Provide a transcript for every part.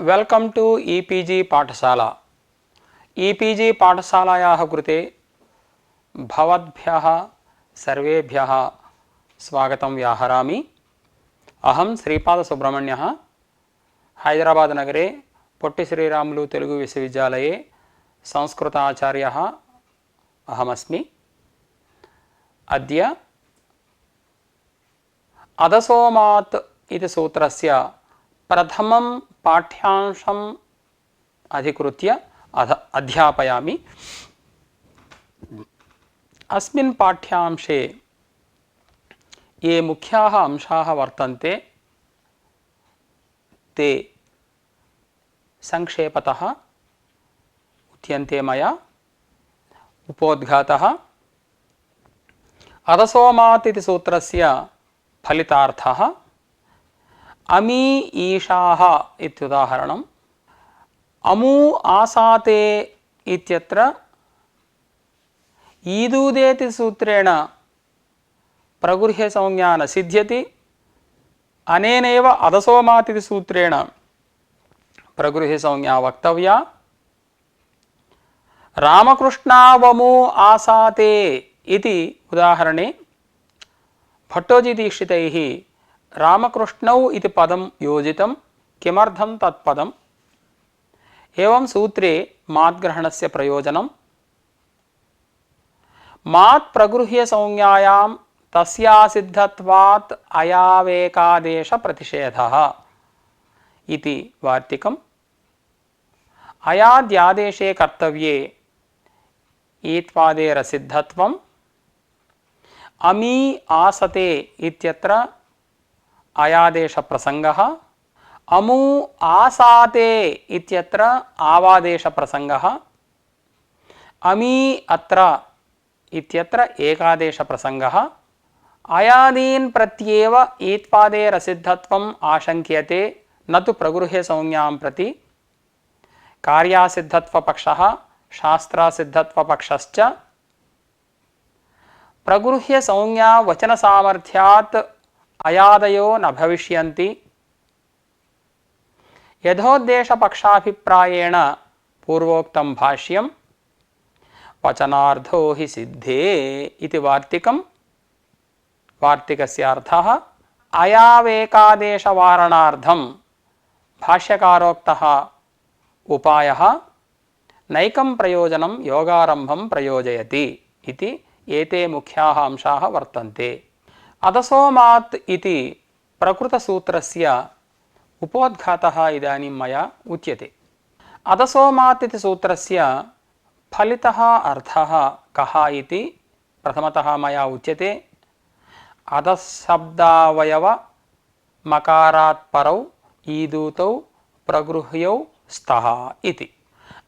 Welcome to e-PG पाठशाला। E-PG पाठशालायाः कृते भवद्भ्यः सर्वेभ्यः स्वागतं व्याहरामि। अहं श्रीपादसुब्रह्मण्यः हैदराबाद नगरे पोट्टि श्रीरामुलु तेलुगु विश्वविद्यालये संस्कृत आचार्यः अहमस्मि। अद्य अदसोमात् इति सूत्रस्य प्रथमं पाठ्यांशम् अधिकृत्य अध्यापयामि। अस्मिन् पाठ्यांशे ये मुख्याः अंशाः वर्तन्ते ते संक्षेपतः उच्यन्ते मया। उपोद्घातः अदसोमात् इति सूत्रस्य फलितार्थः अमी ईशाः इत्युदाहरणम्। अमू आसाते इत्यत्र ईदूदेति सूत्रेण प्रगृह्य संज्ञा न सिद्ध्यति। अनेनैव अदसोमात् इति सूत्रेण प्रगृह्य संज्ञा वक्तव्या। रामकृष्णावमू आसाते इति उदाहरणे भट्टोजीदीक्षितैः रामकृष्णौ इति पदं योजितं। किमर्थं तत्पदम्? एवं सूत्रे माद्ग्रहणस्य प्रयोजनं मात् प्रगृह्य संज्ञायां तस्यासिद्धत्वात् अयावेकादेश प्रतिषेधः इति वार्तिकम्। अयाद्यादेशे कर्तव्ये ईत्वादेरसिद्धत्वम्। अमी आसते इत्यत्र अयादेश प्रसंगः। अमू आसाते इत्यत्र आवादेश प्रसंगः। अमी अत्र इत्यत्र एकादेश प्रसंगः। अयादीन् प्रत्येव ईत्वादेरसिद्धत्वम् आशंक्यते न तु प्रगृह्य संज्ञां प्रति। कार्यासिद्धत्वपक्षः शास्त्रासिद्धत्वपक्षश्च प्रगृह्य संज्ञा वचन सामर्थ्यात् अयादयो न भविष्यन्ति। यथोद्देश पक्षाभिप्रायेण पूर्वोक्तं भाष्यं वचनार्थो हि सिद्धे इति वार्तिकम्। वार्तिकस्य अर्थः अयावेकादेश वारणार्थं भाष्यकारोक्तः उपायः नैकं प्रयोजनं योगारम्भं प्रयोजयति इति एते मुख्याः अंशाः वर्तन्ते। अदसोमात् इति प्रकृतसूत्रस्य उपोद्घातः इदानीं मया उच्यते। अदसोमात् इति सूत्रस्य फलितः अर्थः कः इति प्रथमतः मया उच्यते। अदशब्दावयव मकारात् परौ ईदूतौ प्रगृह्यौ स्तः इति।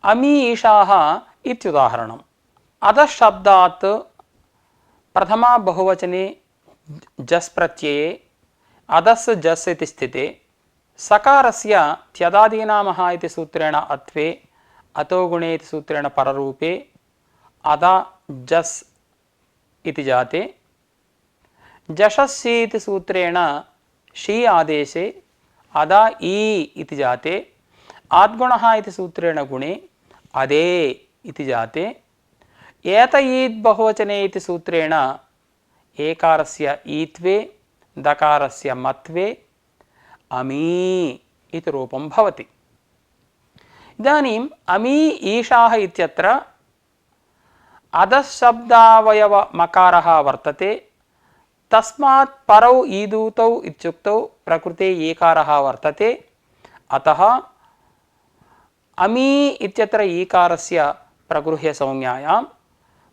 अमी ईशाः इत्युदाहरणम्। अदशब्दात् प्रथमा बहुवचने जस् प्रत्यये अदस् जस् इति स्थिते सकारस्य त्यदादीनामः इति सूत्रेण अत्वे अतो गुणे इति सूत्रेण पररूपे अदा जस् इति जाते। जशस्सी इति सूत्रेण शी आदेशे अदा ई इति जाते। आद्गुणः इति सूत्रेण गुणे अदे इति जाते। एतयीद् बहुवचने इति सूत्रेण एकारस्य ईत्वे दकारस्य मत्वे अमी इति रूपं भवति। इदानीम् अमी ईशाः इत्यत्र अदशब्दावयव मकारः वर्तते। तस्मात् परौ ईदूतौ इत्युक्तौ प्रकृते ईकारः वर्तते। अतः अमी इत्यत्र ईकारस्य प्रगृह्य संज्ञायां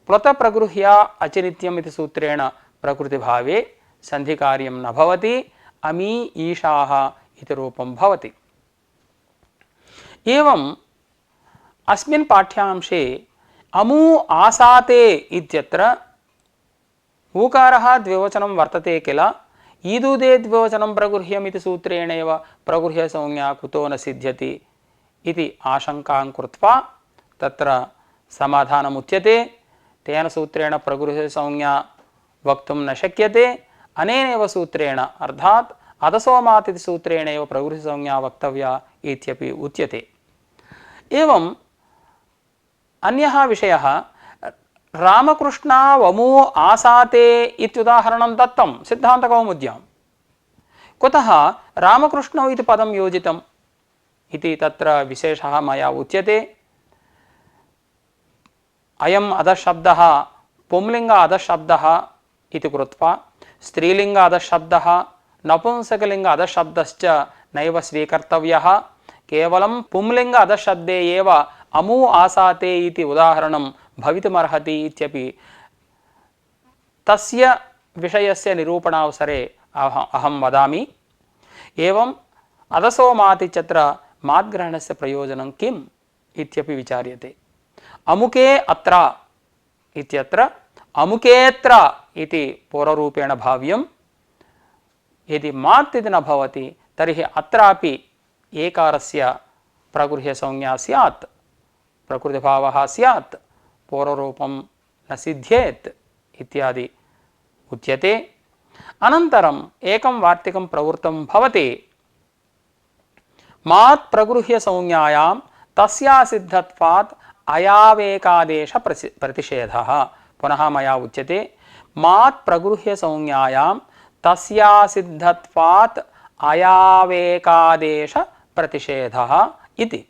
प्लुत प्रगृह्य अचिनित्यम् इति सूत्रेण प्रकृतिभावे संधिकार्यं न भवति। अमी ईशाः इति रूपं भवति। एवम् अस्मिन् पाठ्यांशे अमू आसाते इत्यत्र ऊकारः द्विवचनं वर्तते किल। ईदूदे द्विवचनं प्रगृह्यम् इति सूत्रेणैव प्रगृह्य संज्ञा कुतो न सिद्ध्यति इति आशंकां कृत्वा तत्र समाधानमुच्यते। तेन सूत्रेण प्रगृह्य संज्ञा वक्तुं न शक्यते। अनेनैव सूत्रेण अर्थात् अधसोमात् इति सूत्रेण एव प्रकृतिसंज्ञा वक्तव्या इत्यपि उच्यते। एवम् अन्यः विषयः, रामकृष्णा वमू आसाते इत्युदाहरणं दत्तं सिद्धान्तकौमुद्यां। कुतः रामकृष्णौ इति पदं योजितम् इति तत्र विशेषः मया उच्यते। अयम् अधशब्दः पुंलिङ्ग अधशब्दः इति कृत्वा स्त्रीलिङ्ग अधशब्दः नपुंसकलिङ्ग अधशब्दश्च नैव स्वीकर्तव्यः। केवलं पुंलिङ्ग अधशब्दे एव अमू आसाते इति उदाहरणं भवितुमर्हति इत्यपि तस्य विषयस्य निरूपणावसरे अहं वदामि। एवम् अधसोमात् इत्यत्र माद्ग्रहणस्य प्रयोजनं किम् इत्यपि विचार्यते। अमुके अत्र इत्यत्र अमुकेऽत्र इति पूर्वरूपेण भाव्यं। यदि मात् इति न भवति तर्हि अत्रापि एकारस्य प्रगृह्यसंज्ञा स्यात्, प्रकृतिभावः स्यात्, पूर्वरूपं न सिद्ध्येत् इत्यादि उच्यते। अनन्तरम् एकं वार्तिकं प्रवृत्तं भवति। मात् प्रगृह्यसंज्ञायां तस्यासिद्धत्वात् अयावेकादेश प्रतिषेधः। पुनः मया उच्यते, मात् प्रगृह्यसंज्ञायां तस्यासिद्धत्वात् अयावेकादेश प्रतिषेधः इति।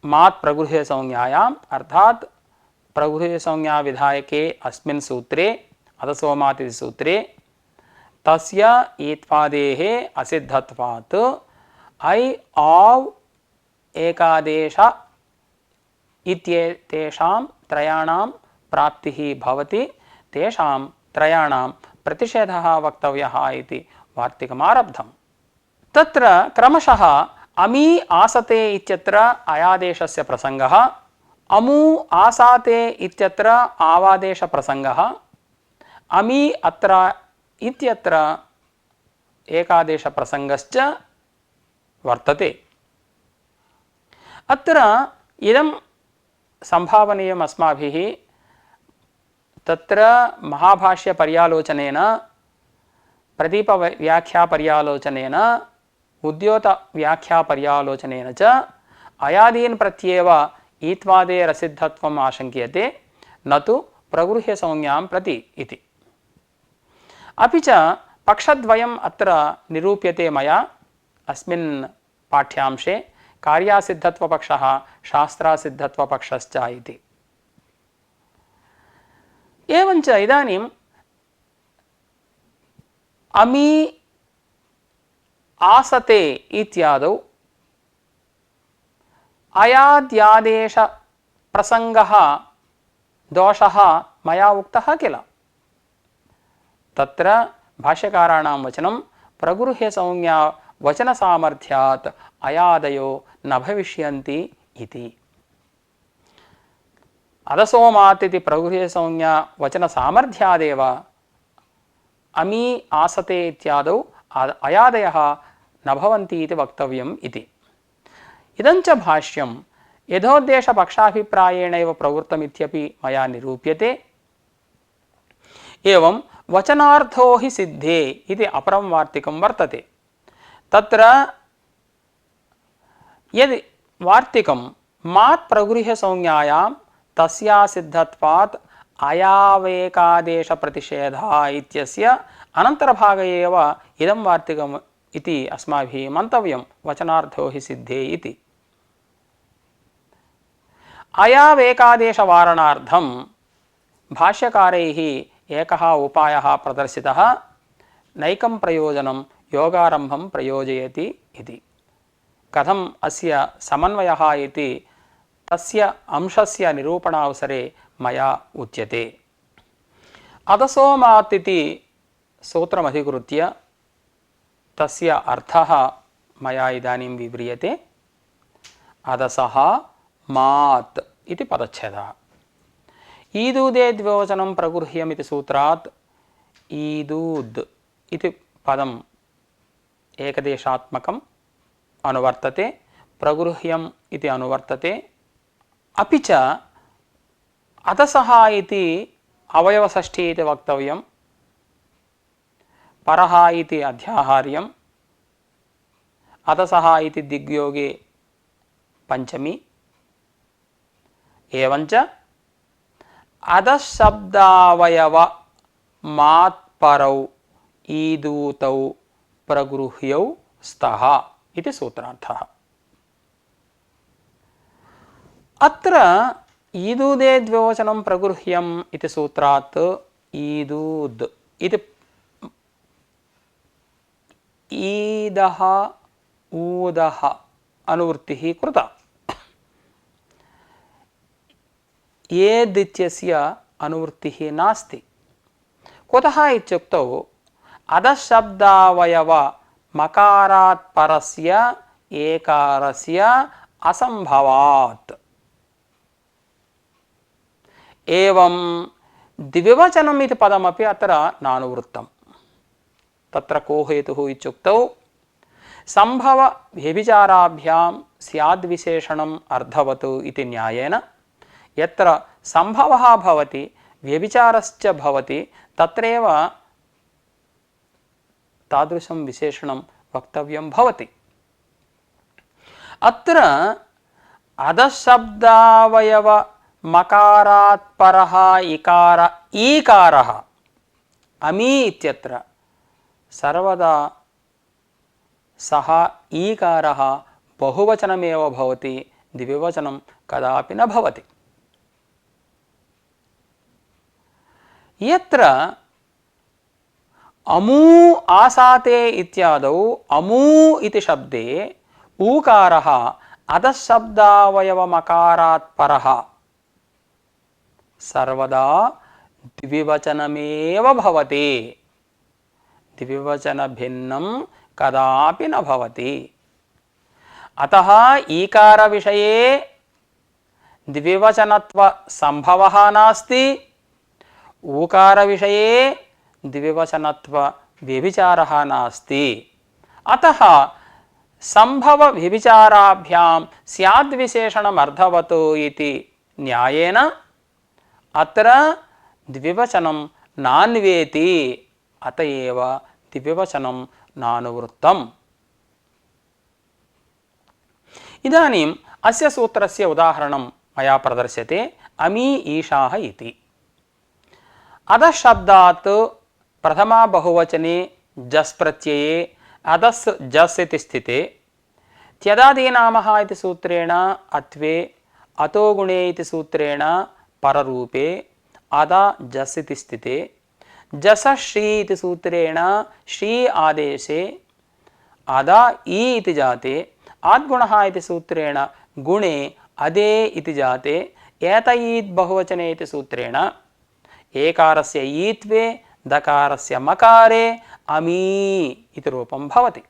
मात् प्रगृह्यसंज्ञायाम् अर्थात् प्रगृह्यसंज्ञा विधायके अस्मिन् सूत्रे अधसोमात् इति सूत्रे तस्य ईत्वादेः असिद्धत्वात् ऐ आव् एकादेश इत्येतेषां त्रयाणां प्राप्तिः भवति। तेषां त्रयाणां प्रतिषेधः वक्तव्यः इति वार्तिकमारब्धम्। तत्र क्रमशः अमी आसते इत्यत्र अयादेशस्य प्रसङ्गः, अमू आसाते इत्यत्र आवादेशप्रसङ्गः, अमी अत्र इत्यत्र एकादेशप्रसङ्गश्च वर्तते। अत्र इदं संभावनीयम् अस्माभिः। तत्र महाभाष्यपर्यालोचनेन, प्रदीपव्याख्यापर्यालोचनेन, उद्योतव्याख्यापर्यालोचनेन च अयादीन् प्रत्येव ईत्वादेरसिद्धत्वम् आशङ्क्यते, न तु प्रगृह्यसंज्ञां प्रति इति। अपि च पक्षद्वयम् अत्र निरूप्यते मया अस्मिन् पाठ्यांशे, कार्यासिद्धत्वपक्षः शास्त्रासिद्धत्वपक्षश्च इति। एवञ्च इदानीम् अमी आसते इत्यादौ अयाद्यादेश प्रसङ्गः दोषः मया उक्तः किल। तत्र भाष्यकाराणां वचनं प्रगृह्यसंज्ञा वचनसामर्थ्यात् अयादयो न भविष्यन्ति इति। अधसोमात् इति प्रगृह्यसंज्ञा वचनसामर्थ्यादेव अमी आसते इत्यादौ अयादयः न भवन्ति इति वक्तव्यम् इति। इदञ्च भाष्यं यथोद्देशपक्षाभिप्रायेणैव प्रवृत्तमित्यपि मया निरूप्यते। एवं वचनार्थो हि सिद्धे इति अपरं वार्तिकं वर्तते। तत्र यदि वार्तिकं मात् प्रगृह्यसंज्ञायां तस्यासिद्धत्वात् अयावेकादेश प्रतिषेधः इत्यस्य अनन्तरभागे एव इदं वार्तिकम् इति अस्माभिः मन्तव्यं, वचनार्थो हि सिद्धे इति। अयावेकादेशवारणार्थं भाष्यकारैः एकः उपायः प्रदर्शितः, नैकं प्रयोजनं योगारम्भं प्रयोजयति इति। कथम् अस्य समन्वयः इति तस्य अंशस्य निरूपणावसरे मया उच्यते। अधसोमात् इति सूत्रमधिकृत्य तस्य अर्थः मया इदानीं विव्रियते। अधसः मात् इति पदच्छेदः। ईदूदे द्विवचनं प्रगृह्यम् इति सूत्रात् ईदूद् इति पदम् एकदेशात्मकम् अनुवर्तते, प्रगृह्यम् इति अनुवर्तते। अपि च अधसः इति अवयवषष्ठी इति वक्तव्यं, परः इति अध्याहार्यम् अतसः इति दिग्योगे पंचमी एवञ्च अधशब्दावयव मात्परौ ईदूतौ प्रगृह्यौ स्तः इति सूत्रार्थः। अत्र ईदूदे द्विवचनं प्रगृह्यम् इति सूत्रात् ईदूद् इति ईदः ऊदः अनुवृत्तिः कृता। एदित्यस्य अनुवृत्तिः नास्ति। कुतः इत्युक्तौ अधशब्दावयव मकारात् परस्य एकारस्य असंभवात्। एवं द्विवचनम् इति पदमपि अत्र नानुवृत्तम्। तत्र को हेतुः इत्युक्तौ संभव व्यभिचाराभ्यां स्याद्विशेषणम् अर्थवत् इति न्यायेन यत्र संभवः भवति व्यभिचारश्च भवति तत्रैव तादृशं विशेषणं वक्तव्यं भवति। अत्र अधशब्दावयव मकारात् परः इकार ईकारः अमी इत्यत्र सर्वदा सः ईकारः बहुवचनमेव भवति, द्विवचनं कदापि न भवति। यत्र अमू आसाते इत्यादौ अमू इति शब्दे ऊकारः अधशब्दावयवमकारात् परः सर्वदा द्विवचनमेव भवति, द्विवचनभिन्नं कदापि न भवति। अतः ईकार विषये द्विवचनत्व संभवः नास्ति, ऊकार विषये द्विवचनत्व व्यभिचारः नास्ति। अतः संभव व्यभिचाराभ्यां स्याद्विशेषणम् अर्थवत् इति न्यायेन अत्र द्विवचनं नान्वेति, अतएव द्विवचनं नानुवृत्तम्। इदानीम् अस्य सूत्रस्य उदाहरणं मया प्रदर्श्यते अमी ईशाः इति। अधशब्दात् प्रथमा बहुवचने जस् प्रत्यये अधस् जस् इति स्थिते त्यदादीनामः इति सूत्रेण अत्वे अतो गुणे इति सूत्रेण पररूपे अदा जस् इति स्थिते जस श्री इति सूत्रेण श्री आदेशे अदा ई इति जाते आद्गुणः इति सूत्रेण गुणे अदे इति जाते एतयीत् बहुवचने इति सूत्रेण एकारस्य ईत्वे दकारस्य मकारे अमी इति रूपं भवति।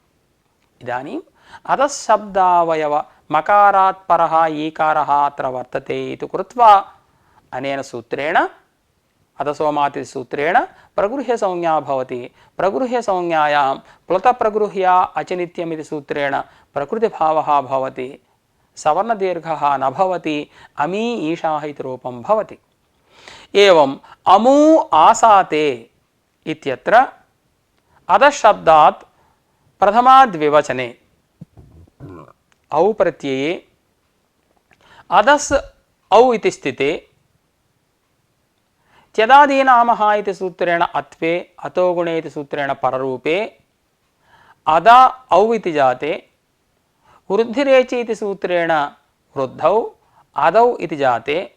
इदानीम् अधशब्दावयव मकारात् परः ईकारः अत्र वर्तते इति कृत्वा अनेन सूत्रेण अधसोमात् इति सूत्रेण प्रगृह्यसंज्ञा भवति। प्रगृह्यसंज्ञायां प्लुतप्रगृह्या अचनित्यम् इति सूत्रेण प्रकृतिभावः भवति, सवर्णदीर्घः न भवति, अमी ईशाः इति रूपं भवति। एवं अमू आसाते इत्यत्र अधशब्दात् प्रथमा द्विवचने औ प्रत्यये अधस् औ इति स्थिते त्यदादीनामः इति सूत्रेण अत्वे अतो गुणे इति सूत्रेण पररूपे अदा औ इति जाते वृद्धिरेचि इति सूत्रेण वृद्धौ अदौ इति जाते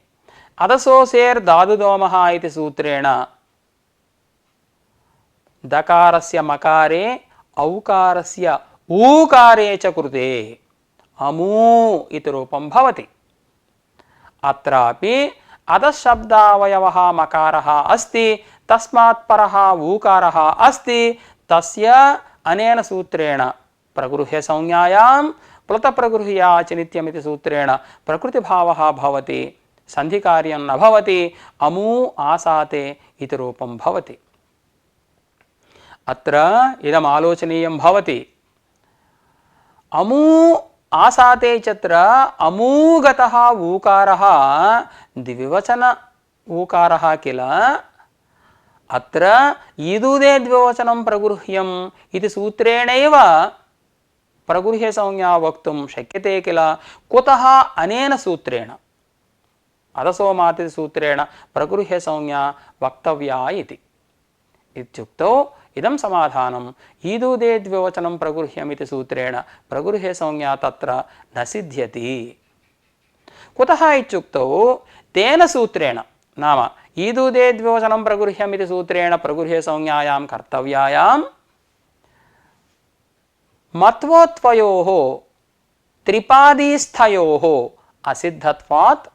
अधसोसेर् धातुदोमः इति सूत्रेण दकारस्य मकारे औकारस्य ऊकारे च कृते अमू इति रूपं भवति। अत्रापि अधशब्दावयवः मकारः अस्ति, तस्मात् परः ऊकारः अस्ति, तस्य अनेन सूत्रेण प्रगृह्यसंज्ञायां प्लुतप्रगृह्या अचनित्यमिति सूत्रेण प्रकृतिभावः भवति, सन्धिकार्यं न भवति, अमू आसाते इति रूपं भवति। अत्र इदम् आलोचनीयं भवति। अमू आसाते चत्र अमूगतः ऊकारः द्विवचन ऊकारः किल, अत्र ईदूदे द्विवचनं प्रगृह्यम् इति सूत्रेणैव प्रगृह्यसंज्ञा वक्तुं शक्यते किल। कुतः अनेन सूत्रेण अधसोमाति सूत्रेण प्रगृह्यसंज्ञा वक्तव्या इति इत्युक्तौ इदं समाधानम् ईदूदे द्विवचनं प्रगृह्यमिति सूत्रेण प्रगृह्यसंज्ञा तत्र न सिद्ध्यति। कुतः इत्युक्तौ तेन सूत्रेण नाम ईदूदे द्विवचनं प्रगृह्यमिति सूत्रेण प्रगृह्यसंज्ञायां कर्तव्यायां मत्वोत्वयोः त्रिपादीस्थयोः असिद्धत्वात्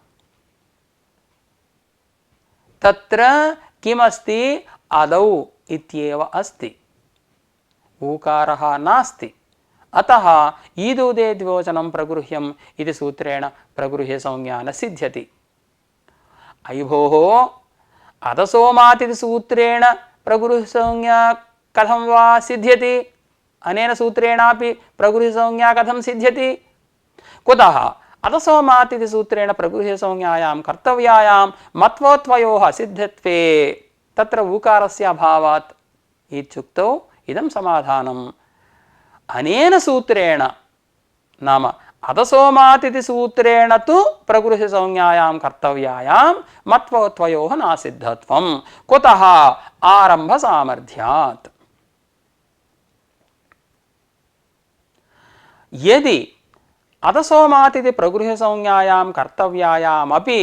तत्र किमस्ति आदौ इत्येव अस्ति, ऊकारः नास्ति। अतः ईदूदे द्विवचनं प्रगृह्यम् इति सूत्रेण प्रगृह्यसंज्ञा न सिद्ध्यति। अयि भोः अधसोमाति सूत्रेण प्रगृह्यसंज्ञा कथं वा सिद्ध्यति, अनेन सूत्रेणापि प्रगृह्यसंज्ञा कथं सिद्ध्यति। कुतः अधसोमाति सूत्रेण प्रगृह्यसंज्ञायां कर्तव्यायां मत्वोत्वयोः असिद्धत्वे तत्र ऊकारस्य अभावात् इत्युक्तौ इदं समाधानम् अनेन सूत्रेण नाम अधसोमाति सूत्रेण तु प्रगृह्यसंज्ञायां कर्तव्यायां मत्वोत्वयोः नासिद्धत्वम्। कुतः आरम्भसामर्थ्यात्। यदि अधसोमाति प्रगृह्यसंज्ञायां कर्तव्यायामपि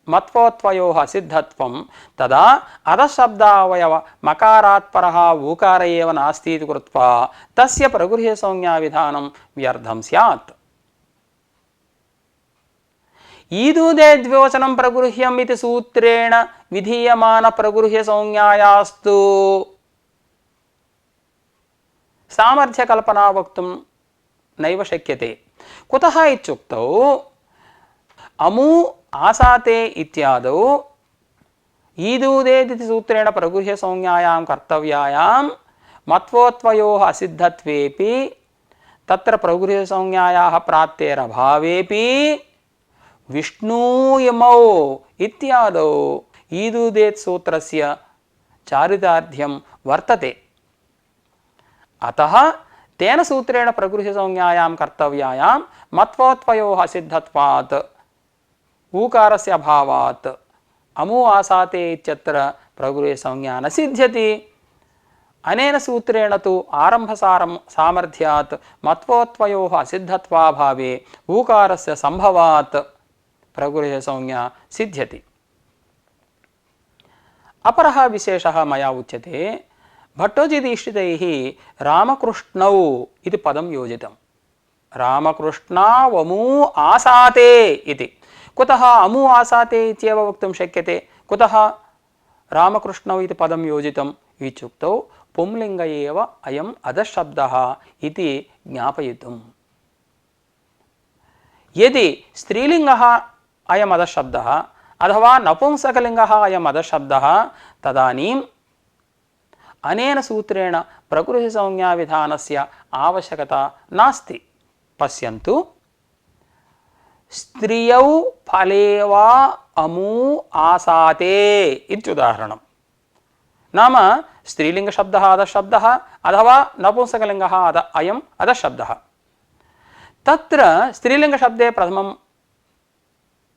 मत्वोत्वयोः असिद्धत्वं तदा अधशब्दावयव मकारात् परः ऊकार एव नास्ति इति कृत्वा तस्य प्रगृह्यसंज्ञाविधानं व्यर्थं स्यात्। ईदूदे द्विवचनं प्रगृह्यम् इति सूत्रेण विधीयमान प्रगृह्यसंज्ञायास्तु सामर्थ्यकल्पना वक्तुं नैव शक्यते। कुतः इत्युक्तौ अमु आसाते इत्यादौ ईदूदेति सूत्रेण प्रगृह्यसंज्ञायां कर्तव्यायां मत्वोत्वयोः असिद्धत्वेपि तत्र प्रगृह्यसंज्ञायाः प्राप्तेरभावेपि विष्णूयमौ इत्यादौ ईदूदेत् सूत्रस्य चारितार्थ्यं वर्तते। अतः तेन सूत्रेण प्रगृह्यसंज्ञायां कर्तव्यायां मत्वोत्वयोः असिद्धत्वात् ऊकारस्य अभावात् अमु आसाते इत्यत्र प्रगृह्यसंज्ञा न सिद्ध्यति। अनेन सूत्रेण तु आरम्भसामर्थ्यात् मत्वोत्वयोः असिद्धत्वाभावे ऊकारस्य संभवात् प्रगृह्यसंज्ञा सिद्ध्यति। अपरः विशेषः मया उच्यते। भट्टोजीदीक्षितैः रामकृष्णौ इति पदं योजितं। रामकृष्णावमु आसाते इति। कुतः अमु आसाते इत्येव वक्तुं शक्यते, कुतः रामकृष्णौ इति पदं योजितम् इत्युक्तौ पुंलिङ्ग एव अयम् अधशब्दः इति ज्ञापयितुम्। यदि स्त्रीलिङ्गः अयम् अधशब्दः अथवा नपुंसकलिङ्गः अयम् अधशब्दः तदानीम् अनेन सूत्रेण प्रगृह्यसंज्ञाविधानस्य आवश्यकता नास्ति। पश्यन्तु, स्त्रियौ फले वा अमु आसाते इत्युदाहरणम्। नाम स्त्रीलिङ्गशब्दः अधशब्दः अथवा नपुंसकलिङ्गः अयम् अधशब्दः। तत्र स्त्रीलिङ्गशब्दे प्रथमं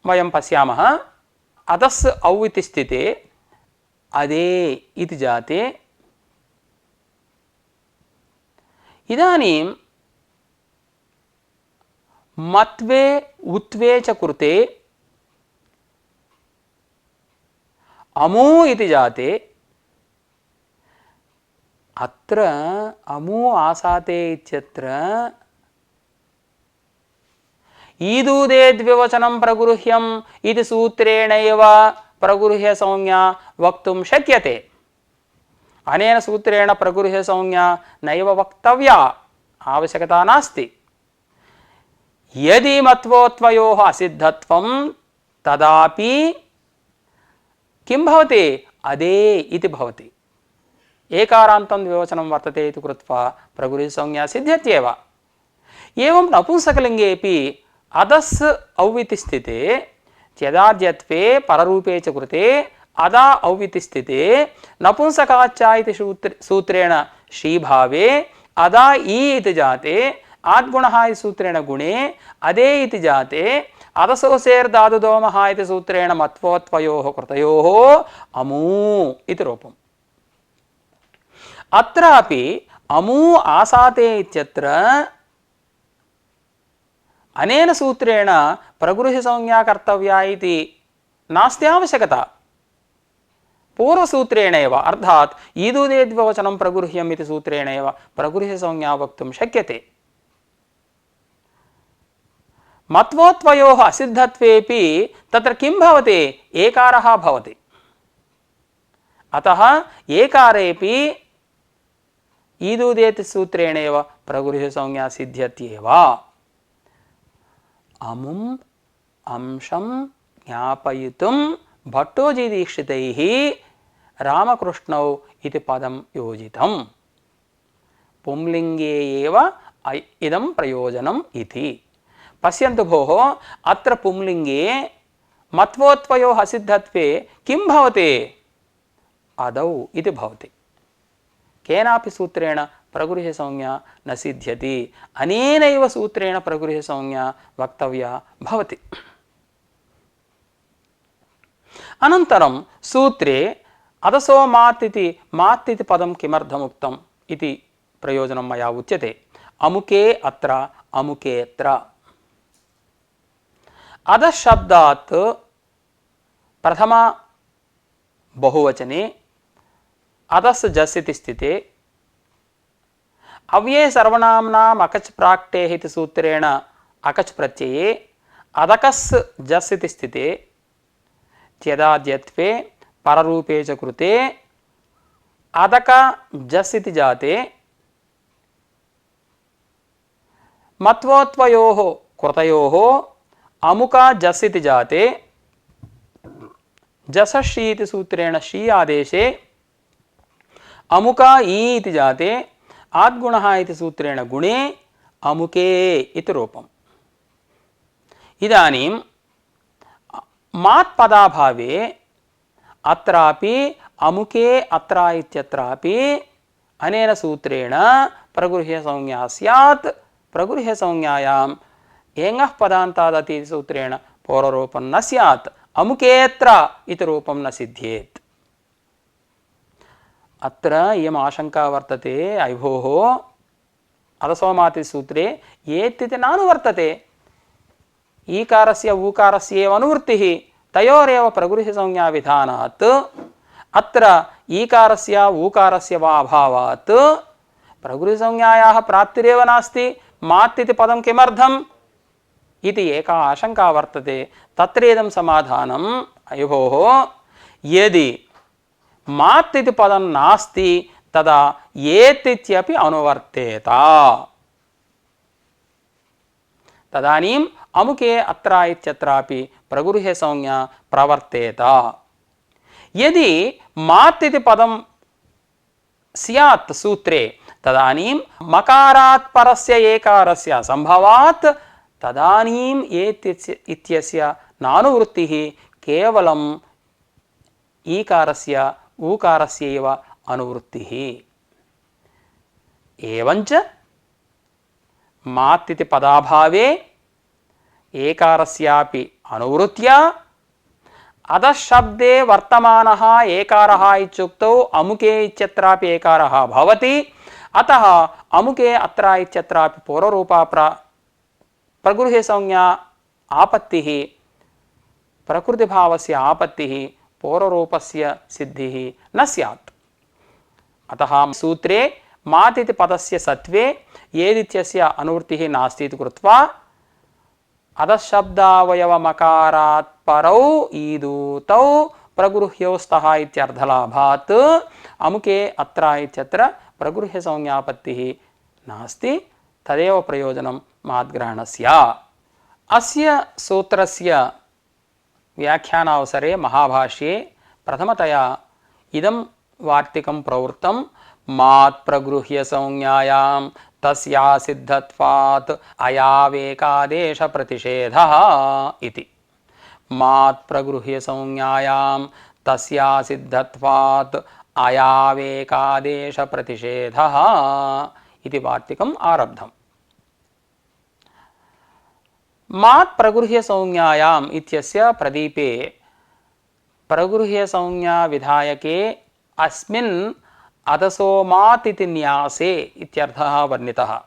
वयं पश्यामः अधस् औ इति स्थिते अदे इति जाते। इदानीं मत्वे उत्वे च कृते अमु इति जाते। अत्र अमु आसाते इत्यत्र ईदूदे द्विवचनं प्रगृह्यम् इति सूत्रेणैव प्रगृह्यसंज्ञा वक्तुं शक्यते। अनेन सूत्रेण प्रगृह्यसंज्ञा नैव वक्तव्या, आवश्यकता नास्ति। यदि मत्वोत्वयोः असिद्धत्वं तदापि किं भवति, अदे इति भवति। एकारान्तं द्विवचनं वर्तते इति कृत्वा प्रगृह्यसंज्ञा सिद्ध्यत्येव। एवं नपुंसकलिङ्गेपि अधस् औ इति स्थिते त्यदाद्यत्वे पररूपे च कृते अदा औविति स्थिते नपुंसकाच्चा इति सूत्रेण शीभावे अदा ई इति जाते आद्गुणः इति सूत्रेण गुणे अदे इति जाते अदसोसेर्धातुदोमः इति सूत्रेण मत्वोत्वयोः कृतयोः अमू इति रूपम्। अत्रापि अमू आसाते इत्यत्र अनेन सूत्रेण प्रगृह्यसंज्ञा कर्तव्या इति नास्ति आवश्यकता। पूर्वसूत्रेण एव अर्थात् ईदुदेद्विवचनं प्रगृह्यम् इति सूत्रेण एव प्रगृह्यसंज्ञा वक्तुं शक्यते। मत्वोत्वयोः असिद्धत्वेपि तत्र किं भवति? एकारः भवति। अतः एकारेपि ईदुदेति सूत्रेण एव प्रगृह्यसंज्ञा सिद्ध्यत्येव। अमुम् अंशं ज्ञापयितुं भट्टोजीदीक्षितैः रामकृष्णौ इति पदं योजितम्। पुंलिङ्गे एव इदं प्रयोजनम् इति। पश्यन्तु भोः, अत्र पुंलिङ्गे मत्वोत्वयोः असिद्धत्वे किं भवति? अदौ इति भवति। केनापि सूत्रेण प्रगृह्यसंज्ञा न सिद्ध्यति। अनेनैव सूत्रेण प्रगृह्यसंज्ञा वक्तव्या भवति। अनन्तरं सूत्रे अदसो मात् इति पदं किमर्थम् उक्तम् इति प्रयोजनं मया उच्यते। अमुके अत्र अमुकेऽत्र। अदः शब्दात् प्रथम बहुवचने अदस् जस् इति स्थिते अव्ये सर्वनाम्नाम् अकच् प्राक्टेः इति सूत्रेण अकच् प्रत्यये अदकस् जस् इति स्थिते त्यदाद्यत्वे पररूपे च कृते अदक जस् इति जाते मत्वोत्वयोः कृतयोः अमुका जस् इति जाते जसषि इति सूत्रेण शी आदेशे अमुका ई इति जाते आद्गुणः इति सूत्रेण गुणे अमुके इति रूपम्। इदानीं मात् पदाभावे अत्रापि अमुके अत्र इत्यत्रापि अनेन सूत्रेण प्रगृह्यसंज्ञा स्यात्। प्रगृह्यसंज्ञायाम् एङः पदान्तादति इति सूत्रेण पूर्वरूपं न स्यात्। अमुकेऽत्र इति रूपं न सिद्ध्येत्। अत्र इयम् आशंका वर्तते, अयि भोः अदसोमाति सूत्रे एत् इति नानुवर्तते। ईकारस्य ऊकारस्य एव अनुवृत्तिः, तयोरेव प्रगृह्यसंज्ञा विधानात् अत्र ईकारस्य ऊकारस्य वा अभावात् प्रगृह्यसंज्ञायाः प्राप्तिरेव नास्ति। मात् इति पदं किमर्थम् इति एका आशंका वर्तते। तत्र इदं समाधानम्, अयि भोः यदि मात् इति पदं नास्ति तदा एत् इत्यपि अनुवर्तेत। तदानीम् अमुके अत्र इत्यत्रापि प्रगृह्यसंज्ञा प्रवर्तेत। यदि मात् इति पदं स्यात् सूत्रे तदानीं मकारात् परस्य एकारस्य संभवात् तदानीम् एत् इत्यस्य नानुवृत्तिः केवलम् ईकारस्य ऊकारस्य एव अनुवृत्तिः। एवञ्च मात् इति पदाभावे एकारस्यापि अनुवृत्त्या अधः शब्दे वर्तमानः एकारः इत्युक्तौ अमुके इत्यत्रापि एकारः भवति। अतः अमुके अत्र इत्यत्रापि पूर्वरूपा प्रगृह्यसंज्ञा आपत्तिः, प्रकृतिभावस्य आपत्तिः, पूर्वरूपस्य सिद्धिः न स्यात्। अतः सूत्रे मात् इति पदस्य सत्वे एदित्यस्य अनुवृत्तिः नास्ति इति कृत्वा अधशब्दावयवमकारात् परौ ईदूतौ प्रगृह्यौ स्तः इत्यर्थलाभात् अमुके अत्र इत्यत्र प्रगृह्यसंज्ञापत्तिः नास्ति। तदेव प्रयोजनं माद्ग्रहणस्य। अस्य सूत्रस्य व्याख्यानावसरे महाभाष्ये प्रथमतया इदं वार्तिकं प्रवृत्तं मात् प्रगृह्यसंज्ञायां तस्या सिद्धत्वात् अयावेकादेश प्रतिषेधः इति। मात् प्रगृह्यसंज्ञायां तस्यासिद्धत्वात् अयावेकादेश प्रतिषेधः इति वार्तिकम् आरब्धम्। मात् प्रगृह्य संज्ञायाम् इत्यस्य प्रदीपे प्रगृह्य संज्ञा विधायके अस्मिन् अदसोमात् इति न्यासे इत्यर्थः वर्णितः।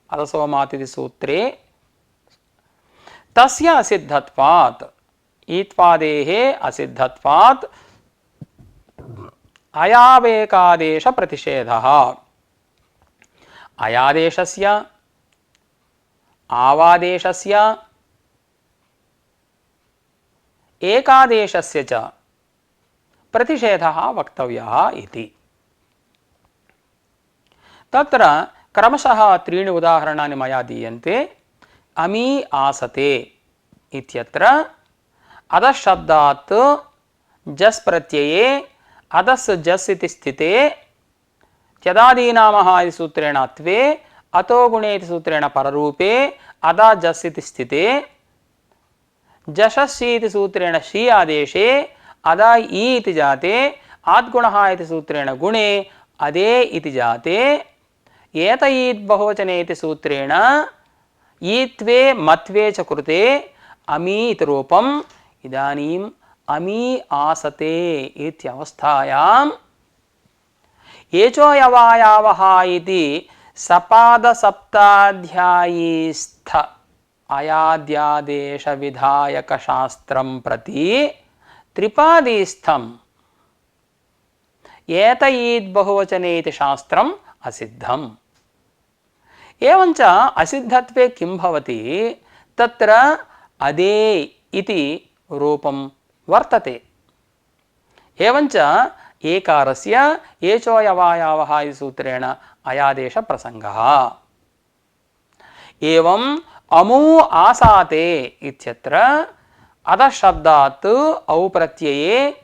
अदसोमात् इति सूत्रे तस्य असिद्धत्वात् ईत्वादेः असिद्धत्वात् अयावेकादेश प्रतिषेधः। अयादेशस्य आवादेशस्य एकादेशस्य च प्रतिषेधः वक्तव्यः इति। तत्र क्रमशः त्रीणि उदाहरणानि मया दीयन्ते। अमी आसते इत्यत्र अधः शब्दात् जस् प्रत्यये अधस् जस् इति स्थिते त्यदादीनामः इति सूत्रेण अत्वे अतो गुणे इति सूत्रेण पररूपे अदा जस् इति स्थिते जशस्सी इति सूत्रेण शी आदेशे अदा ई इति जाते आद्गुणः इति सूत्रेण गुणे अदे इति जाते एतयीत् बहुवचने इति सूत्रेण ईत्वे मत्वे च कृते अमी इति रूपम्। इदानीम् अमी आसते इत्यवस्थायां एचोयवायावः इति सपादसप्ताध्यायीस्थ अयाद्यादेश विधायक शास्त्रं प्रति त्रिपादीस्थम् एतयीत् बहुवचने इति शास्त्रम् असिद्धम्। एवञ्च असिद्धत्वे किं भवति, तत्र अदे इति रूपं वर्तते। एवञ्च एकारस्य एचोयवायावः इति सूत्रेण अयादेश प्रसंगः। एवं अमू आसाते इत्यत्र अधः शब्दात् औ प्रत्यये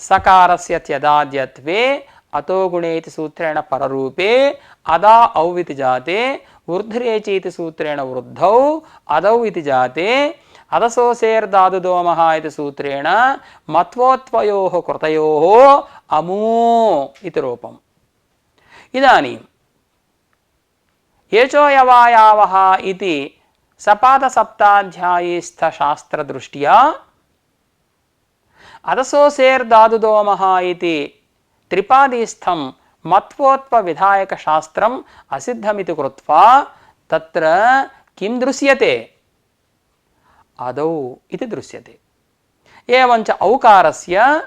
सकारस्य त्यदाद्यत्वे अतो गुणे इति सूत्रेण पररूपे अदा औ इति जाते ऊर्ध्वरेचि इति सूत्रेण वृद्धौ अदौ इति जाते अदसोसेर्दादुदोमः इति सूत्रेण मत्वोत्वयोः कृतयोः अमू इति रूपम्। इदानीम् एचोयवायावः इति सपादसप्ताध्यायीस्थ शास्त्रदृष्ट्या अदसोसेर्दादुदोमः इति त्रिपादीस्थं मत्वोत्वविधायक शास्त्रम् असिद्धमिति कृत्वा तत्र किं दृश्यते, आदौ इति दृश्यते। एवञ्च औकारस्य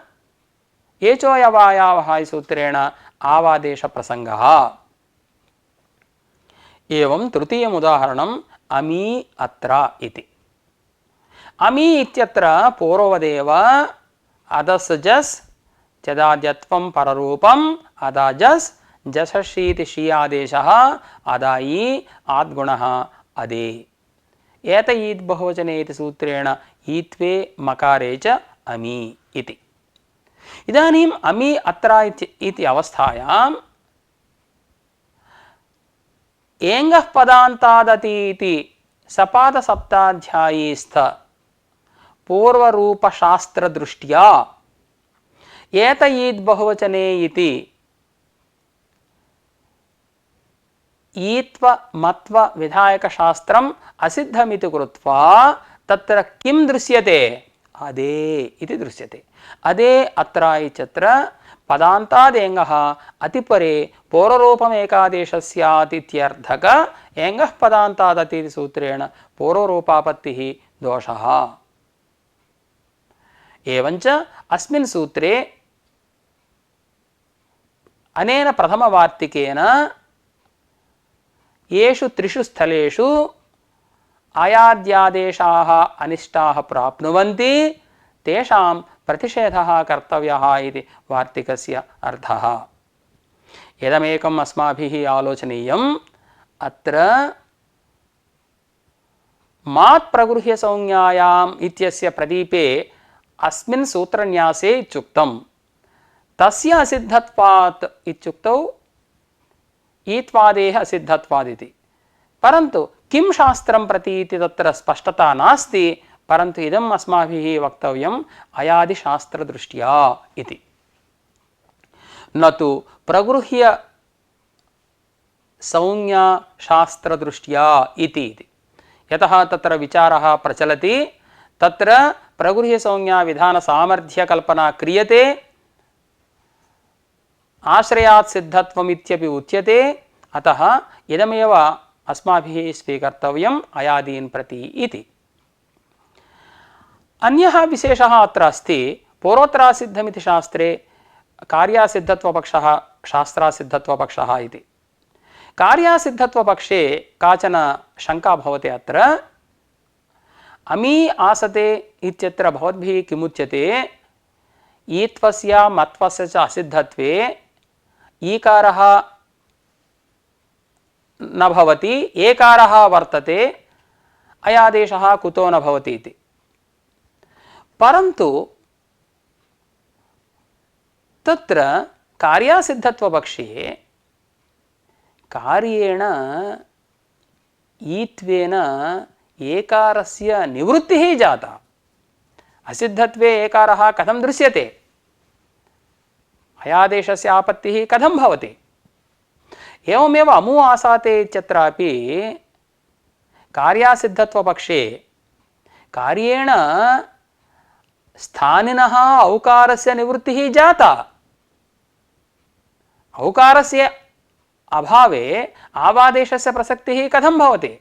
एचोयवायावः सूत्रेण आवादेश प्रसंगः। एवं तृतीयम् उदाहरणम् अमी अत्र इति। अमी इत्यत्र पूर्ववदेव अदस् जस् त्यदाद्यत्वं पररूपम् अदा जस् जशशीति शी आदेशः अदायी आद्गुणः अदे एतयीत् बहुवचने इति सूत्रेण ईत्वे मकारे च अमी इति। इदानीम् अमी अत्र इति अवस्थायाम् एङ्गः पदान्तादति इति सपादसप्ताध्यायीस्थ पूर्वरूपशास्त्रदृष्ट्या एतयीत् बहुवचने इति ईत्व मत्व विधायक शास्त्रम् असिद्धमिति कृत्वा तत्र किं दृश्यते, अदे इति दृश्यते। अदे अत्र इत्यत्र पदान्तादेङ्गः अतिपरे पूर्वरूपमेकादेशस्यात् इत्यर्थक एङ्गः पदान्तादति इति सूत्रेण पूर्वरूपापत्तिः दोषः। एवञ्च अस्मिन् सूत्रे अनेन प्रथमवार्तिकेन येषु त्रिषु स्थलेषु आयाद्यादेशाः अनिष्टाः प्राप्नुवन्ति तेषां प्रतिषेधः कर्तव्यः इति वार्तिकस्य अर्थः। इदमेकम् अस्माभिः आलोचनीयम्। अत्र मात् प्रगृह्य संज्ञायाम् इत्यस्य प्रदीपे अस्मिन् सूत्रन्यासे इत्युक्तम् तस्य असिद्धत्वात् इत्युक्तौ ईत्वादेः असिद्धत्वादिति। परन्तु किं शास्त्रं प्रति इति तत्र स्पष्टता नास्ति, परन्तु इदम् अस्माभिः वक्तव्यम् अयादिशास्त्रदृष्ट्या इति, न तु प्रगृह्य संज्ञा शास्त्रदृष्ट्या इति। यतः तत्र विचारः प्रचलति, तत्र प्रगृह्य संज्ञा विधान सामर्थ्य कल्पना क्रियते, आश्रयात् सिद्धत्वम् इत्यपि उच्यते, अतः इदमेव अस्माभिः स्वीकर्तव्यम् अयादीन् प्रति इति। अन्यः विशेषः अत्र अस्ति, पूर्वोत्तरासिद्धमिति शास्त्रे कार्यासिद्धत्वपक्षः शास्त्रासिद्धत्वपक्षः इति। कार्यासिद्धत्वपक्षे काचन शङ्का भवति। अत्र अमी आसते इत्यत्र भवद्भिः किमुच्यते, ईत्वस्य मत्वस्य च असिद्धत्वे ईकारः न भवति, एकारः वर्तते, अयादेशः कुतो न भवति इति। परन्तु तत्र कार्यासिद्धत्वपक्षे कार्येण ईत्वेन एकारस्य निवृत्तिः जाता, असिद्धत्वे एकारः कथं दृश्यते, अयादेशस्य आपत्तिः कथं भवति। एवमेव अमु आसाते इत्यत्रापि कार्यासिद्धत्वपक्षे कार्येण स्थानिनः औकारस्य निवृत्तिः जाता, औकारस्य अभावे आवादेशस्य प्रसक्तिः कथं भवति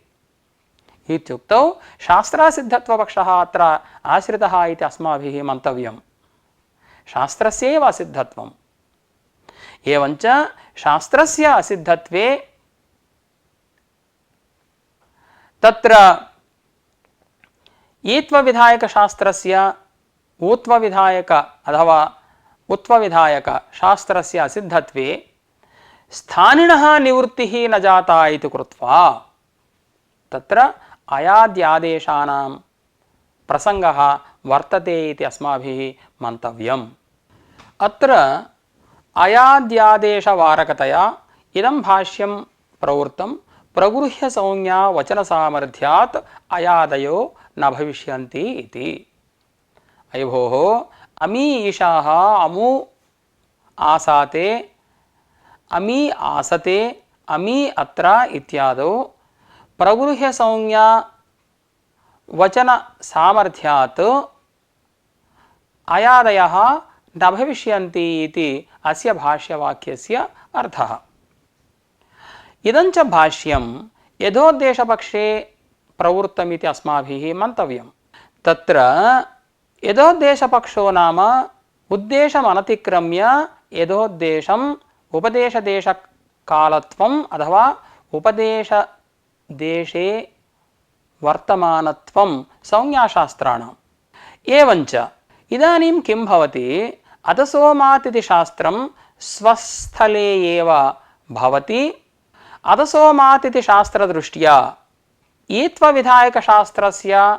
इत्युक्तौ शास्त्रासिद्धत्वपक्षः अत्र आश्रितः इति अस्माभिः मन्तव्यम्। शास्त्रस्यैव असिद्धत्वम्। एवञ्च शास्त्रस्य असिद्धत्वे तत्र ईत्वविधायकशास्त्रस्य ऊत्वविधायक अथवा उत्वविधायक शास्त्रस्य असिद्धत्वे स्थानिनः निवृत्तिः न जाता इति कृत्वा तत्र अयाद्यादेशानां प्रसङ्गः वर्तते इति अस्माभिः मन्तव्यम्। अत्र अयाद्यादेशवारकतया इदं भाष्यं प्रवृत्तं, प्रगृह्य संज्ञा वचनसामर्थ्यात् अयादयो न भविष्यन्ति इति। अयि भोः, अमी ईशाः अमु आसाते, अमी आसते, अमी अत्र इत्यादौ प्रगृह्य संज्ञा वचन सामर्थ्यात् अयादयः न भविष्यन्ति इति अस्य भाष्यवाक्यस्य अर्थः। इदञ्च भाष्यं यथोद्देशपक्षे प्रवृत्तमिति अस्माभिः मन्तव्यम्। तत्र यथोद्देशपक्षो नाम उद्देशम् अनतिक्रम्य यथोद्देशम् उपदेशदेशकालत्वम् अथवा उपदेशदेशे वर्तमानत्वं संज्ञाशास्त्राणाम्। एवञ्च इदानीं किं भवति, अदसोमात् इति शास्त्रं स्वस्थले एव भवति। अदसोमात् इति शास्त्रदृष्ट्या ईत्वविधायकशास्त्रस्य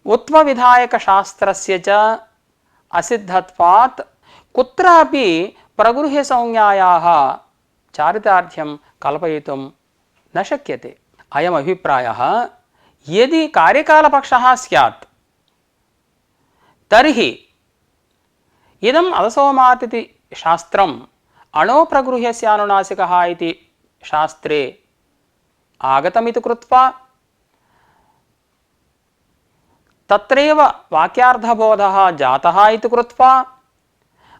उत्वविधायकशास्त्रस्य च असिद्धत्वात् कुत्रापि प्रगृह्यसंज्ञायाः चारितार्थ्यं कल्पयितुं न शक्यते। अयम् अभिप्रायः यदि कार्यकालपक्षः स्यात् तर्हि इदम् अदसोमात् इति शास्त्रम् अणोप्रगृह्यस्य अनुनासिकः इति शास्त्रे आगतमिति कृत्वा तत्रैव वाक्यार्थबोधः जातः इति कृत्वा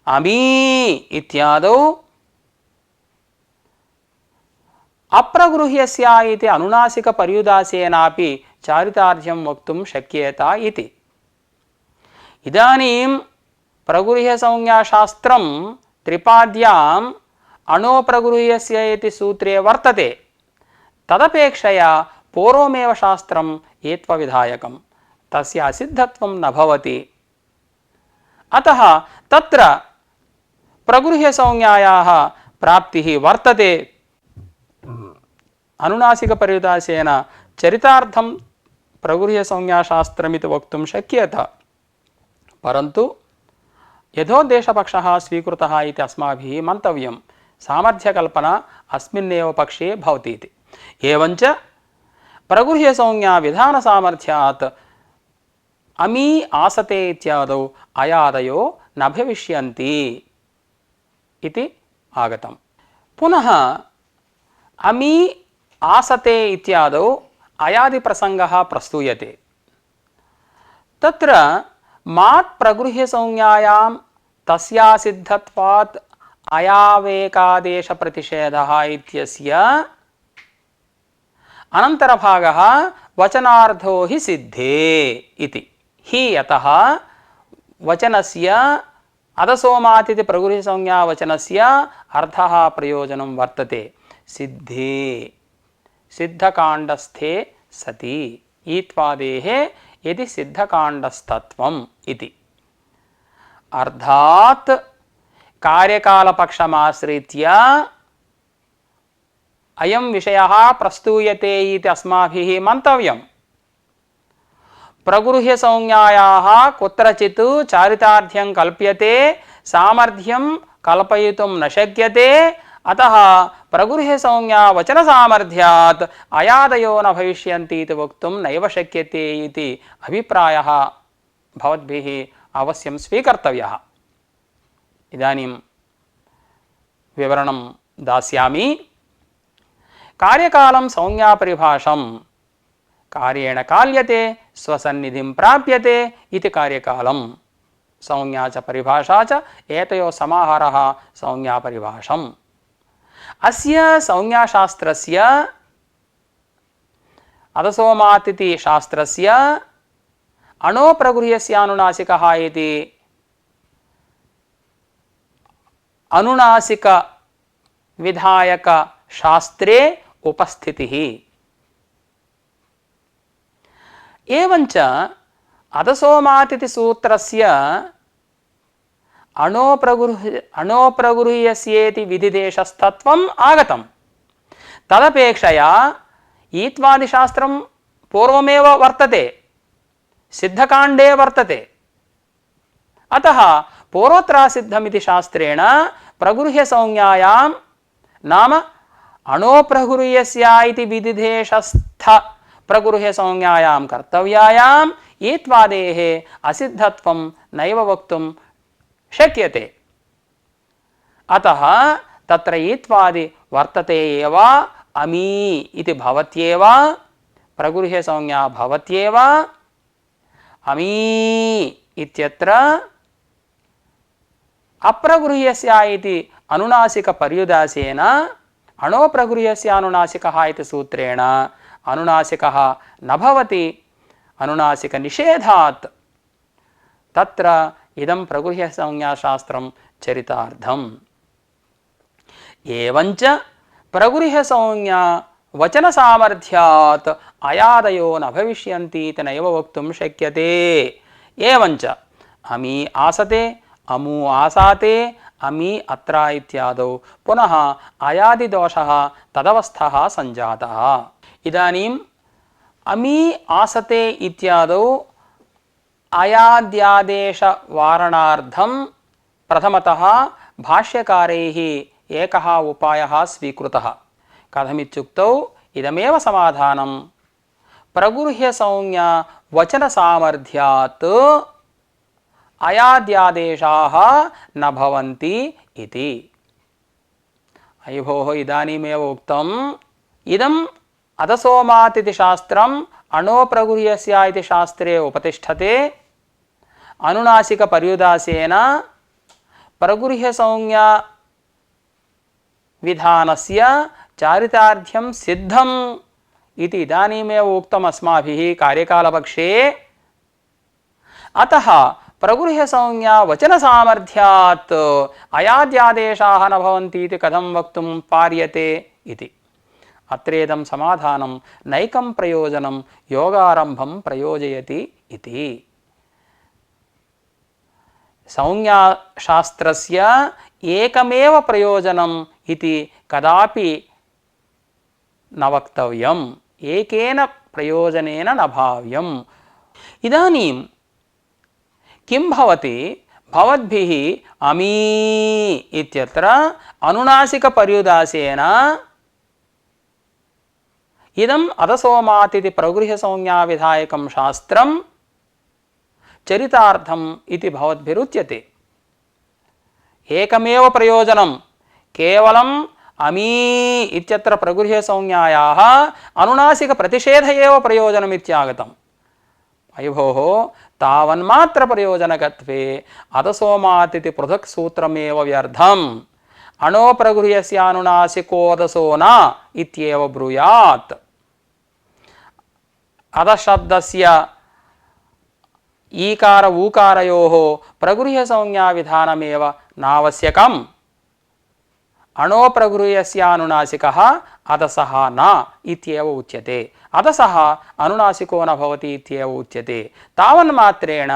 अमी इत्यादौ अप्रगृह्यस्य इति अनुनासिकपर्युदासेनापि चारितार्थ्यं वक्तुं शक्येत इति। इदानीं प्रगृह्यसंज्ञाशास्त्रं त्रिपाद्याम् अणोप्रगृह्यस्य इति सूत्रे वर्तते। तदपेक्षया पूर्वमेव शास्त्रम् एत्वविधायकं, तस्य असिद्धत्वं न भवति। अतः तत्र प्रगृह्यसंज्ञायाः प्राप्तिः वर्तते। अनुनासिकपर्युदासेन चरितार्थं प्रगृह्यसंज्ञाशास्त्रमिति वक्तुं शक्येत, परन्तु यथोद्देशपक्षः स्वीकृतः इति अस्माभिः मन्तव्यं। सामर्थ्यकल्पना अस्मिन्नेव पक्षे भवति इति। एवञ्च प्रगृह्यसंज्ञा विधानसामर्थ्यात् अमी आसते इत्यादौ अयादयो न भविष्यन्ति इति आगतम्। पुनः अमी आसते इत्यादौ अयादिप्रसङ्गः प्रस्तूयते। तत्र मात् प्रगृह्यसंज्ञायां तस्यासिद्धत्वात् अयावेकादेशप्रतिषेधः इत्यस्य अनन्तरभागः वचनार्थो हि सिद्धे इति। हि यतः वचनस्य अदसोमातिथि प्रगृह्यसंज्ञावचनस्य अर्थः प्रयोजनं वर्तते सिद्धे सिद्धकाण्डस्थे सति ईत्वादेः यदि सिद्धकाण्डस्थत्वम् इति। अर्थात् कार्यकालपक्षमाश्रित्य अयं विषयः प्रस्तूयते इति अस्माभिः मन्तव्यम्। प्रगृह्यसंज्ञायाः कुत्रचित् चारितार्थ्यं कल्प्यते, सामर्थ्यं कल्पयितुं न शक्यते, अतः प्रगृह्यसंज्ञा वचनसामर्थ्यात् अयादयो न भविष्यन्ति इति वक्तुं नैव शक्यते इति अभिप्रायः भवद्भिः अवश्यं स्वीकर्तव्यः। इदानीं विवरणं दास्यामि। कार्यकालं संज्ञापरिभाषं कार्येण काल्यते स्वसन्निधिं प्राप्यते इति कार्यकालं संज्ञा च परिभाषा च एतयोः समाहारः संज्ञापरिभाषम्। अस्य संज्ञाशास्त्रस्य अदसोमातिथि शास्त्रस्य अणोप्रगृह्यस्यानुनासिकः इति अनुनासिक विधायक शास्त्रे उपस्थितिः। एवञ्च अदसोमातिथि सूत्रस्य अणोप्रगृह्यस्येति विधिदेशस्तत्वम् आगतम्। तदपेक्षया ईत्वादिशास्त्रं पूर्वमेव वर्तते, सिद्धकाण्डे वर्तते। अतः पूर्वत्रासिद्धमिति शास्त्रेण प्रगृह्यसंज्ञायां नाम अणोप्रगृह्यस्य इति विधिदेशस्थ प्रगृह्यसंज्ञायां कर्तव्यायाम् ईत्वादेः असिद्धत्वं नैव वक्तुं शक्यते। अतः तत्र ईत्वादि वर्तते एव, अमी इति भवत्येव, प्रगृह्यसंज्ञा भवत्येव। अमी इत्यत्र अप्रगृह्यस्य इति अनुनासिकपर्युदासेन अणोप्रगृह्यस्यानुनासिकः इति सूत्रेण अनुनासिकः न भवति। अनुनासिकनिषेधात् तत्र इदं प्रगृह्यसंज्ञाशास्त्रं चरितार्थम्। एवञ्च प्रगृह्यसंज्ञा वचनसामर्थ्यात् अयादयो न भविष्यन्ति इति नैव वक्तुं शक्यते। एवञ्च अमी आसते, अमू आसाते, अमी अत्र इत्यादौ पुनः अयादिदोषः तदवस्थः सञ्जातः। इदानीम् अमी आसते इत्यादौ अयाद्यादेशवारणार्थं प्रथमतः भाष्यकारैः एकः उपायः स्वीकृतः। कथमित्युक्तौ इदमेव समाधानं प्रगृह्यसंज्ञा वचनसामर्थ्यात् अयाद्यादेशाः न भवन्ति इति। अयि भोः, इदानीमेव उक्तम् इदम् अदसोमातिथि शास्त्रम् अणोप्रगृह्यस्य इति शास्त्रे उपतिष्ठते। अनुनासिकपर्युदासेन प्रगृह्यसंज्ञा विधानस्य चारितार्थ्यं सिद्धम् इति इदानीमेव उक्तम् अस्माभिः कार्यकालपक्षे। अतः प्रगृह्यसंज्ञा वचनसामर्थ्यात् अयाद्यादेशाः न भवन्ति इति कथं वक्तुं पार्यते इति। अत्रेदं समाधानं नैकं प्रयोजनं योगारम्भं प्रयोजयति इति। संज्ञाशास्त्रस्य एकमेव प्रयोजनम् इति कदापि न वक्तव्यम्, एकेन प्रयोजनेन न भाव्यम्। इदानीं किं भवति, भवद्भिः अमी इत्यत्र अनुनासिकपर्युदासेन इदम् अदसोमातिथि प्रगृह्यसंज्ञाविधायकं शास्त्रं चरितार्थम् इति भवद्भिरुच्यते। एकमेव प्रयोजनं केवलम् अमी इत्यत्र प्रगृह्यसंज्ञायाः अनुनासिकप्रतिषेध एव प्रयोजनमित्यागतम्। अयि भोः, तावन्मात्रप्रयोजनकत्वे अदसोमात् इति पृथक् सूत्रमेव व्यर्थम्। अणोप्रगृह्यस्यानुनासिकोऽदसो न इत्येव ब्रूयात्। अदशब्दस्य ईकार ऊकारयोः प्रगृह्यसंज्ञाविधानमेव नावश्यकम्। अणोप्रगृह्यस्यानुनासिकः अदसः न इत्येव उच्यते। अदसः अनुनासिको न भवति इत्येव उच्यते। तावन्मात्रेण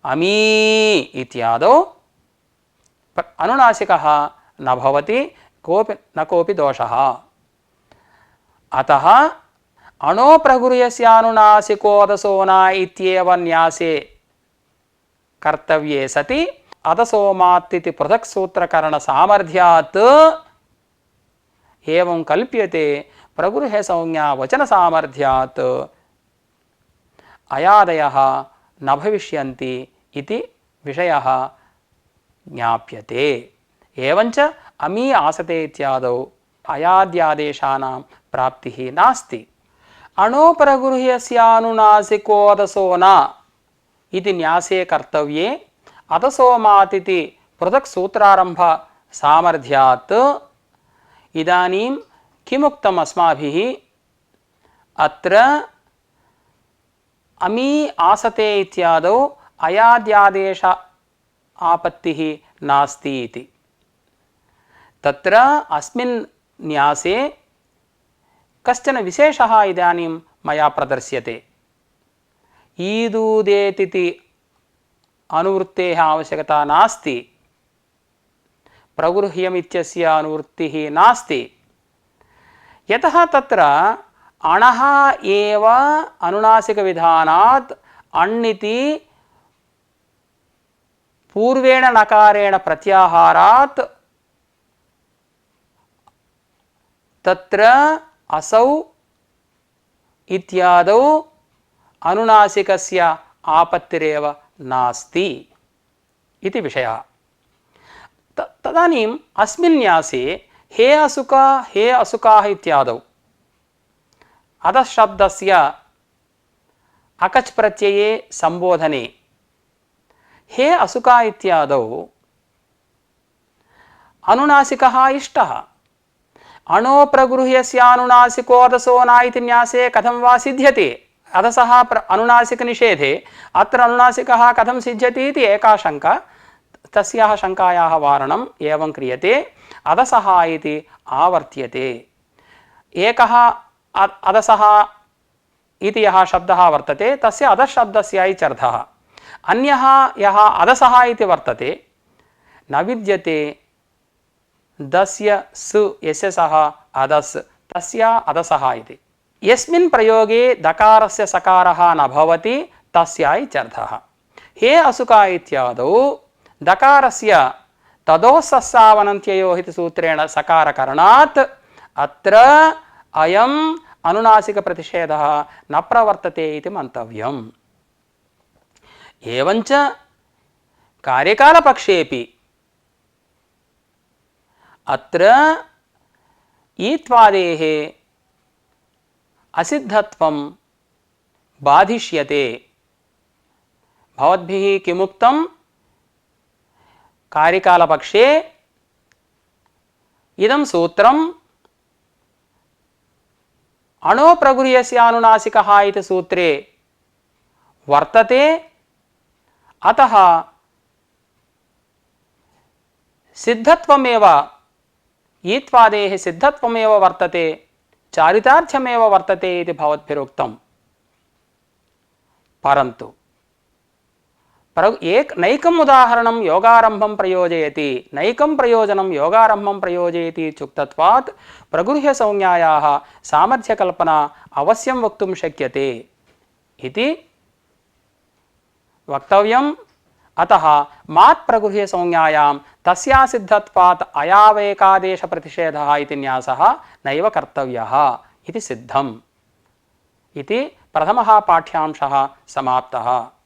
अमी इत्यादौ अनुनासिकः न भवति, कोऽपि दोषः। अतः अणोप्रगृह्यस्यानुनासिकोऽदसो न इत्येव न्यासे कर्तव्ये सति अदसोमात् इति पृथक् सूत्रकरणसामर्थ्यात् एवं कल्प्यते प्रगृह्यसंज्ञा वचनसामर्थ्यात् अयादयः न भविष्यन्ति इति विषयः ज्ञाप्यते। एवञ्च अमी आसते इत्यादौ अयाद्यादेशानां प्राप्तिः नास्ति। अणोप्रगृह्यस्यानुनासिकोऽदसो न इति न्यासे कर्तव्ये अदसोमात् इति पृथक् सूत्रारम्भ सामर्थ्यात् इदानीं किमुक्तम् अस्माभिः? अत्र अमी आसते इत्यादौ अयाद्यादेश आपत्तिः नास्ति इति। तत्र अस्मिन् न्यासे कश्चन विशेषः इदानीं मया प्रदर्श्यते। ईदूदेतिति अनुवृत्तेः आवश्यकता नास्ति, प्रगृह्यमित्यस्य अनुवृत्तिः नास्ति। यतः तत्र अणः एव अनुनासिकविधानात् अण्णिति पूर्वेण नकारेण प्रत्याहारात् तत्र असौ इत्यादौ अनुनासिकस्य आपत्तिरेव नास्ति इति विषयः। तदानीम् अस्मिन् न्यासे हे असुक हे असुकाः इत्यादौ अधशब्दस्य अकच् प्रत्यये संबोधने हे असुका इत्यादौ अनुनासिकः इष्टः। अणोप्रगृह्यस्यानुनासिकोऽदसो न इति न्यासे कथं वा सिद्ध्यति? अदसः अनुनासिकनिषेधे अत्र अनुनासिकः कथं सिद्ध्यति इति एका शङ्का। तस्याः शङ्कायाः वारणम् एवं क्रियते। अदसः इति आवर्त्यते। एकः अदसः इति यः शब्दः वर्तते तस्य अधशब्दस्य इत्यर्थः। अन्यः यः अदसः इति वर्तते न विद्यते दस्य सु यस्य सः अदस् तस्य अदसः इति। यस्मिन् प्रयोगे दकारस्य सकारः न भवति तस्य इत्यर्थः। हे असुका इत्यादौ दकारस्य तदोसस्सावनन्त्ययोः इति सूत्रेण सकारकरणात् अत्र अयम् अनुनासिकप्रतिषेधः न प्रवर्तते इति मन्तव्यम्। एवञ्च कार्यकालपक्षेपि अत्र ईत्वादेः असिद्धत्वं बाधिष्यते। भवद्भिः किमुक्तं? कार्यकालपक्षे इदं सूत्रम् अणोप्रगृह्यस्यानुनासिकः इति सूत्रे वर्तते। अतः सिद्धत्वमेव ईत्वादेः सिद्धत्वमेव वर्तते, चारितार्थ्यमेव वर्तते इति भवद्भिरुक्तं। परन्तु नैकम् उदाहरणं योगारम्भं प्रयोजयति, नैकं प्रयोजनं योगारम्भं प्रयोजयति इत्युक्तत्वात् प्रगृह्यसंज्ञायाः सामर्थ्यकल्पना अवश्यं वक्तुं शक्यते इति वक्तव्यम्। अतः मात् प्रगृह्यसंज्ञायां तस्यासिद्धत्वात् अयावेकादेशप्रतिषेधः इति न्यासः नैव कर्तव्यः इति सिद्धम् इति प्रथमः पाठ्यांशः समाप्तः।